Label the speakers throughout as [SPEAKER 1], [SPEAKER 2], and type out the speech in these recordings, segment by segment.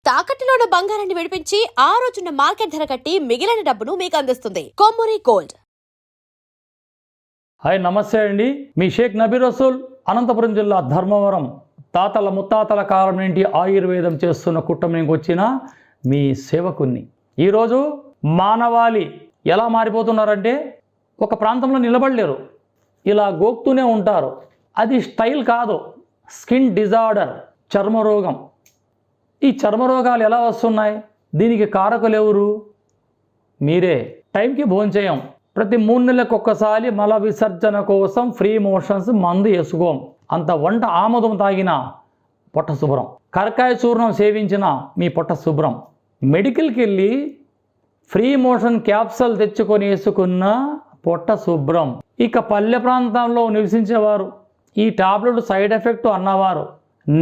[SPEAKER 1] తాకట్టులో ఉన్న బంగారాన్ని విడిపించి ఆ రోజున్న మార్కెట్ ధర కట్టి మిగిలిన డబ్బును మీకు అందిస్తుంది కొమ్మూరి గోల్డ్.
[SPEAKER 2] హాయ్, నమస్తే అండి. మీ షేక్ నబీ రసూల్, అనంతపురం జిల్లా ధర్మవరం. తాతల ముత్తాతల కాలం నుండి ఆయుర్వేదం చేస్తున్న కుటుంబానికి వచ్చిన మీ సేవకుని. ఈరోజు మానవాళి ఎలా మారిపోతున్నారంటే, ఒక ప్రాంతంలో నిలబడలేరు, ఇలా గోక్తూనే ఉంటారు. అది స్టైల్ కాదు, స్కిన్ డిజార్డర్, చర్మరోగం. ఈ చర్మరోగాలు ఎలా వస్తున్నాయి? దీనికి కారకులు ఎవరు? మీరే. టైంకి భోంచేయం, ప్రతి 3 నెలలకు ఒక్కసారి మల విసర్జన కోసం ఫ్రీ మోషన్స్ మందు వేసుకోం. అంత వంట ఆముదం తాగిన పొట్ట శుభ్రం, కరకాయ చూర్ణం సేవించిన మీ పొట్ట శుభ్రం. మెడికల్కి వెళ్ళి ఫ్రీ మోషన్ క్యాప్సల్ తెచ్చుకొని వేసుకున్న పొట్ట శుభ్రం. ఇక పల్లె ప్రాంతంలో నివసించేవారు ఈ టాబ్లెట్ సైడ్ ఎఫెక్ట్ అన్నవారు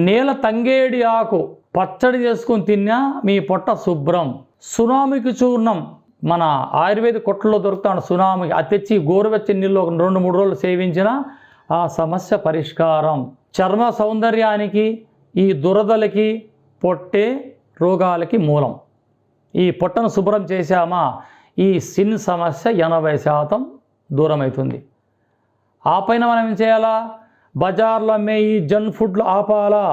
[SPEAKER 2] నేల తంగేడి ఆకు పచ్చడి చేసుకొని తిన్నా మీ పొట్ట శుభ్రం. సునామికి చూర్ణం మన ఆయుర్వేద కొట్టలో దొరుకుతాడు. సునామికి అది తెచ్చి గోరువెచ్చని నీళ్ళు 2-3 రోజులు సేవించిన ఆ సమస్య పరిష్కారం. చర్మ సౌందర్యానికి, ఈ దురదలకి, పొట్టే రోగాలకి మూలం. ఈ పొట్టను శుభ్రం చేశామా, ఈ స్కిన్ సమస్య 80% దూరం అవుతుంది. ఆ పైన మనం ఏం చేయాలా? బజార్లో అమ్మే ఈ జంక్ ఫుడ్లు ఆపాలా.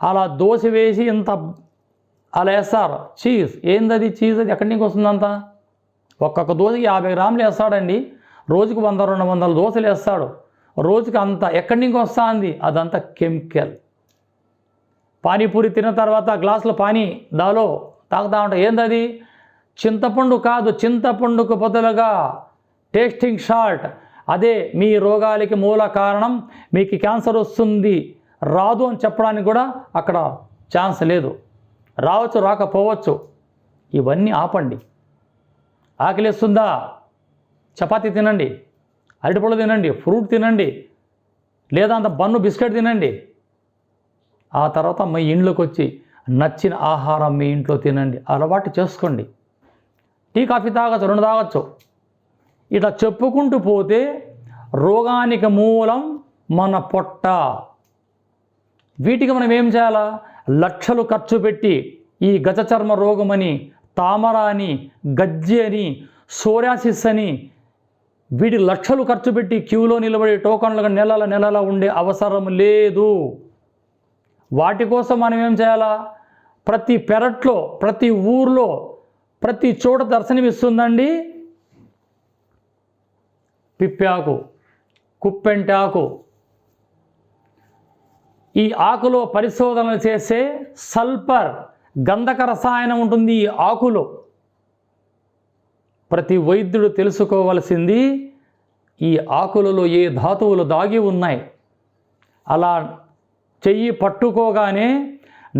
[SPEAKER 2] అలా దోశ వేసి ఇంత అలా వేస్తారు. చీజ్ ఏందది? చీజ్ అది ఎక్కడి నుంచి వస్తుందంతా? ఒక్కొక్క దోశకి 50 గ్రాములు వేస్తాడండి. రోజుకు 100-200 దోశలు వేస్తాడు. రోజుకి అంత ఎక్కడి నుంచి వస్తుంది? అదంతా కెమికల్. పానీపూరి తిన్న తర్వాత గ్లాసులో పానీ దాలో తాగుతా ఉంటా. ఏందది? చింతపండు కాదు, చింతపండుకు బదులుగా టేస్టింగ్ సాల్ట్. అదే మీ రోగాలకి మూల కారణం. మీకు క్యాన్సర్ వస్తుంది రాదు అని చెప్పడానికి కూడా అక్కడ ఛాన్స్ లేదు. రావచ్చు, రాకపోవచ్చు. ఇవన్నీ ఆపండి. ఆకలిస్తుందా? చపాతీ తినండి, అరటిపళ్ళు తినండి, ఫ్రూట్ తినండి, లేదా అంత బన్ను బిస్కెట్ తినండి. ఆ తర్వాత మీ ఇంట్లోకి వచ్చి నచ్చిన ఆహారం మీ ఇంట్లో తినండి. అలవాటు చేసుకోండి. టీ కాఫీ తాగచ్చు, 2 తాగచ్చు. ఇట్లా చెప్పుకుంటూ పోతే రోగానికి మూలం మన పొట్ట. వీటికి మనం ఏం చేయాలా? లక్షలు ఖర్చు పెట్టి ఈ గజ చర్మ రోగమని, తామర అని, గజ్జి అని, సోరియాసిస్ అని వీటి లక్షలు ఖర్చు పెట్టి క్యూలో నిలబడి టోకన్లుగా నెలల ఉండే అవసరం లేదు. వాటి కోసం మనం ఏం చేయాలా? ప్రతి పెరట్లో, ప్రతి ఊర్లో, ప్రతి చోట దర్శనమిస్తుందండి పిప్పాకు, కుప్పెంటాకు. ఈ ఆకులో పరిశోధనలు చేసే సల్ఫర్ గంధక రసాయనం ఉంటుంది ఈ ఆకులో. ప్రతి వైద్యుడు తెలుసుకోవలసింది ఈ ఆకులలో ఏ ధాతువులు దాగి ఉన్నాయి. అలా చెయ్యి పట్టుకోగానే,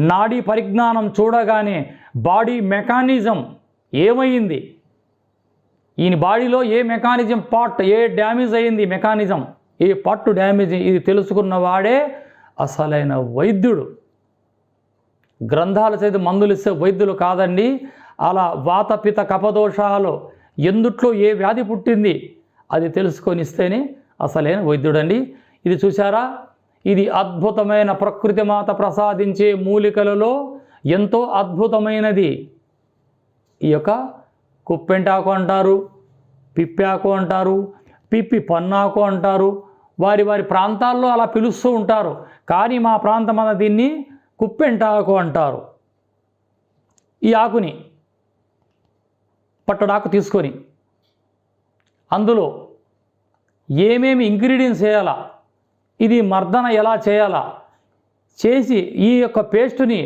[SPEAKER 2] నాడీ పరిజ్ఞానం చూడగానే బాడీ మెకానిజం ఏమైంది, ఈయన బాడీలో ఏ మెకానిజం పార్ట్ ఏ డ్యామేజ్ అయ్యింది, మెకానిజం ఏ పార్ట్ డ్యామేజ్, ఇది తెలుసుకున్న వాడే అసలైన వైద్యుడు. గ్రంథాలు చదివి మందులు ఇస్తే వైద్యులు కాదండి. అలా వాతపిత కపదోషాలు ఎందుట్లో ఏ వ్యాధి పుట్టింది అది తెలుసుకొని ఇస్తేనే అసలైన వైద్యుడండి. ఇది చూసారా? ఇది అద్భుతమైన ప్రకృతి మాత ప్రసాదించే మూలికలలో ఎంతో అద్భుతమైనది. ఈ యొక్క కుప్పెంటాకు అంటారు, పిప్పాకు అంటారు, పిప్పి పన్నాకు అంటారు. వారి ప్రాంతాల్లో అలా పిలుస్తూ ఉంటారు. కానీ మా ప్రాంతం అన్న దీన్ని కుప్పెంటాకు అంటారు. ఈ ఆకుని పట్టడాకు తీసుకొని అందులో ఏమేమి ఇంగ్రీడియంట్స్ వేయాలా, ఇది మర్దన ఎలా చేయాలా చేసి ఈ యొక్క పేస్టుని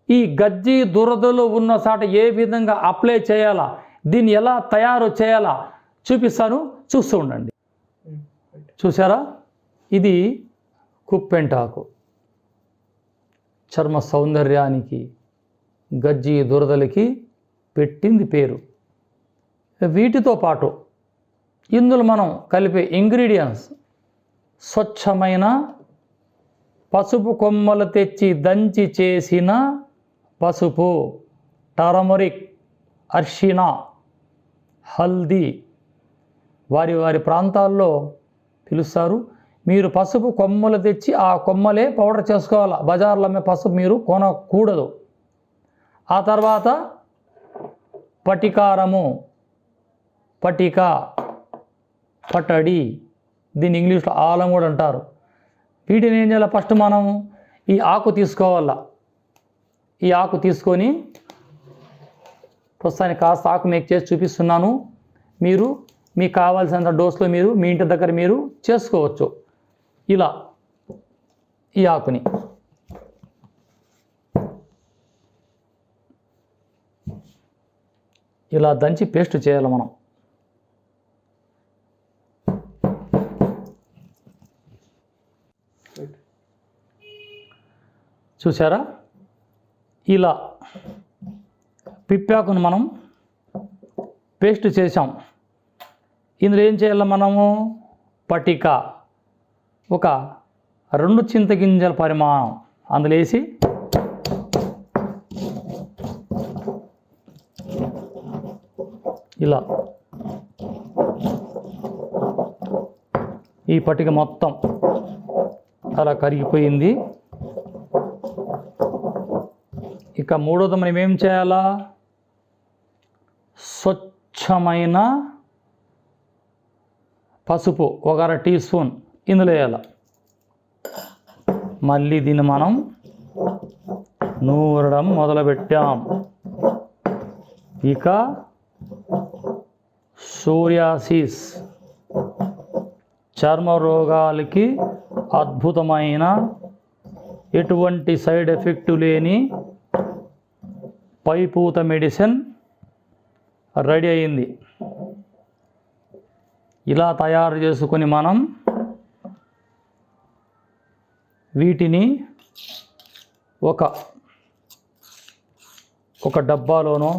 [SPEAKER 2] ఈ గజ్జి దురదలు ఉన్న చాట ఏ విధంగా అప్లై చేయాలా, దీన్ని ఎలా తయారు చేయాలా చూపిస్తాను, చూస్తూ ఉండండి. చూసారా? ఇది కుప్పెంటాకు. చర్మ సౌందర్యానికి, గజ్జి దురదలకి పెట్టింది పేరు. వీటితో పాటు ఇందులో మనం కలిపే ఇంగ్రీడియంట్స్ స్వచ్ఛమైన పసుపు కొమ్మలు తెచ్చి దంచి చేసిన పసుపు, టర్మరిక్, అర్షినా, హల్దీ వారి ప్రాంతాల్లో పిలుస్తారు. మీరు పసుపు కొమ్మలు తెచ్చి ఆ కొమ్మలే పౌడర్ చేసుకోవాలి. బజార్లో అమ్మే పసుపు మీరు కొనకూడదు. ఆ తర్వాత పటికారము, పటిక, పటడి, దీన్ని ఇంగ్లీష్లో ఆలం కూడా అంటారు. వీటిని ఏం చేయాలి? ఫస్ట్ మనం ఈ ఆకు తీసుకోవాలా. ఈ ఆకు తీసుకొని ప్రస్తుతానికి కాస్త ఆకు మేక్ చేసి చూపిస్తున్నాను. మీరు మీకు కావాల్సినంత డోస్లో మీరు మీ ఇంటి దగ్గర మీరు చేసుకోవచ్చు. ఇలా ఈ ఆకుని ఇలా దంచి పేస్ట్ చేయాలి మనం. చూసారా? ఇలా పిప్పాకును మనం పేస్ట్ చేసాం. ఇందులో ఏం చేయాలి మనము? పటిక ఒక 2 చింతగింజల పరిమాణం అందులో వేసి ఇలా ఈ పటిక మొత్తం అలా కరిగిపోయింది. ఇక మూడోది మనం ఏం చేయాలా? స్వచ్ఛమైన పసుపు 1/2 టీ స్పూన్ ఇందులో వేయాలి. మళ్ళీ దీన్ని మనం నూరడం మొదలుపెట్టాం. ఇక సోరియాసిస్ చర్మ రోగాలకి అద్భుతమైన ఎటువంటి సైడ్ ఎఫెక్ట్ లేని పైపూత మెడిసిన్ రెడీ అయింది. ఇలా తయారు చేసుకొని మనం వీటిని ఒక డబ్బాలోనో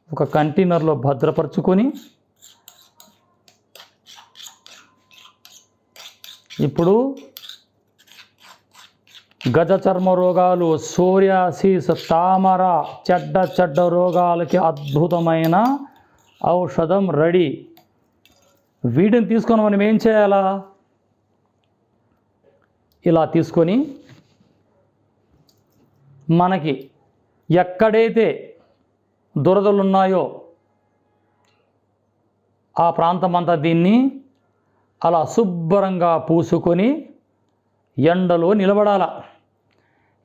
[SPEAKER 2] ఒక కంటైనర్లో భద్రపరుచుకొని ఇప్పుడు గజ చర్మ రోగాలు, సోరియాసిస్, తామర, చెడ్డ రోగాలకి అద్భుతమైన ఔషధం రెడీ. వీటిని తీసుకొని మనం ఏం చేయాలా? ఇలా తీసుకొని మనకి ఎక్కడైతే దురదలు ఉన్నాయో ఆ ప్రాంతం అంతా దీన్ని అలా శుభ్రంగా పూసుకొని ఎండలో నిలబడాల.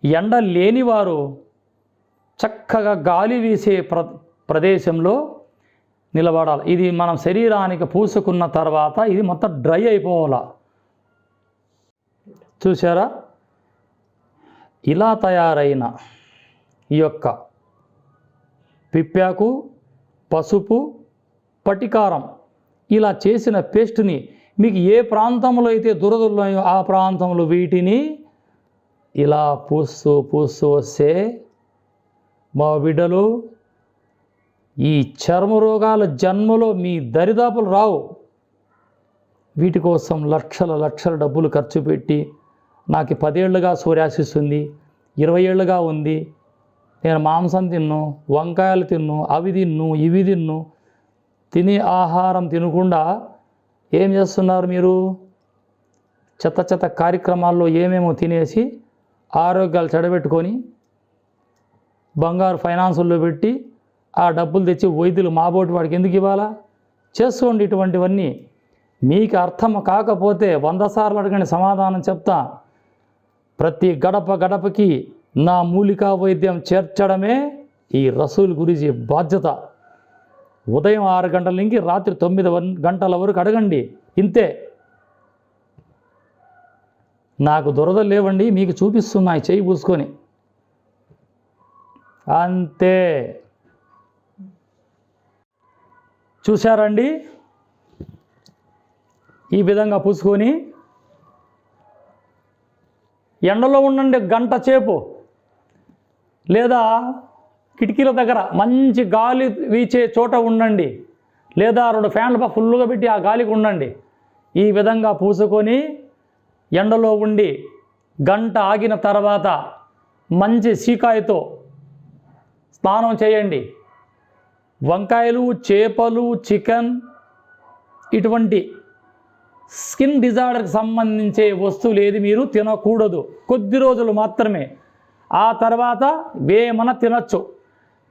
[SPEAKER 2] ఎండ లేనివారు చక్కగా గాలి వీసే ప్రదేశంలో నిలబడాలి. ఇది మనం శరీరానికి పూసుకున్న తర్వాత ఇది మొత్తం డ్రై అయిపోవాలా. చూసారా? ఇలా తయారైన ఈ యొక్క పిప్పాకు, పసుపు, పటికారం ఇలా చేసిన పేస్ట్ని మీకు ఏ ప్రాంతంలో అయితే దురదలు ఉన్నాయో ఆ ప్రాంతంలో వీటిని ఇలా పూస్తూ వస్తే మా బిడ్డలు ఈ చర్మ రోగాల జన్మలో మీ దరిదాపులు రావు. వీటి కోసం లక్షల డబ్బులు ఖర్చు పెట్టి నాకు 10 ఏళ్ళుగా సోరియాసిస్ ఉంది, 20 ఏళ్ళుగా ఉంది, నేను మాంసం తిన్ను, వంకాయలు తిన్ను, అవి తిన్ను, ఇవి తిన్ను, తినే ఆహారం తినకుండా ఏం చేస్తున్నారు మీరు? చెత్త కార్యక్రమాల్లో ఏమేమో తినేసి ఆరోగ్యాలు చెడబెట్టుకొని బంగారు ఫైనాన్సుల్లో పెట్టి ఆ డబ్బులు తెచ్చి వైద్యులు మాబోటి వాడికి ఎందుకు ఇవ్వాలా? చేసుకోండి ఇటువంటివన్నీ. మీకు అర్థం కాకపోతే 100 సార్లు అడగండి, సమాధానం చెప్తా. ప్రతి గడపకి నా మూలికా వైద్యం చేర్చడమే ఈ రసూల్ గురించి బాధ్యత. ఉదయం 6 గంటల నుంచి రాత్రి 9 గంటల వరకు అడగండి. ఇంతే. నాకు దురదలు లేవండి, మీకు చూపిస్తున్నాయి చేయి పూసుకొని, అంతే. చూశారండి? ఈ విధంగా పూసుకొని ఎండలో ఉండండి గంట సేపు, లేదా కిటికీల దగ్గర మంచి గాలి వీచే చోట ఉండండి, లేదా 2 ఫ్యాన్లు ఫుల్గా పెట్టి ఆ గాలికి ఉండండి. ఈ విధంగా పూసుకొని ఎండలో ఉండి గంట ఆగిన తర్వాత మంచి సీకాయతో స్నానం చేయండి. వంకాయలు, చేపలు, చికెన్ ఇటువంటి స్కిన్ డిజార్డర్కి సంబంధించే వస్తువులు ఏది మీరు తినకూడదు. కొద్ది రోజులు మాత్రమే. ఆ తర్వాత ఏమన్నా తినచ్చు.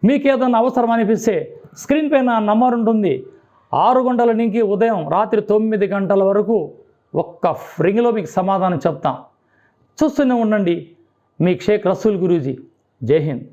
[SPEAKER 2] మీకు ఏదైనా అవసరం అనిపిస్తే స్క్రీన్ పైన నంబర్ ఉంటుంది. 6 గంటల నుంచి ఉదయం రాత్రి 9 గంటల వరకు ఒక్క రింగ్లో మీకు సమాధానం చెప్తాం. చూస్తూనే ఉండండి మీ షేక్ రసూల్ గురూజీ. జై హింద్.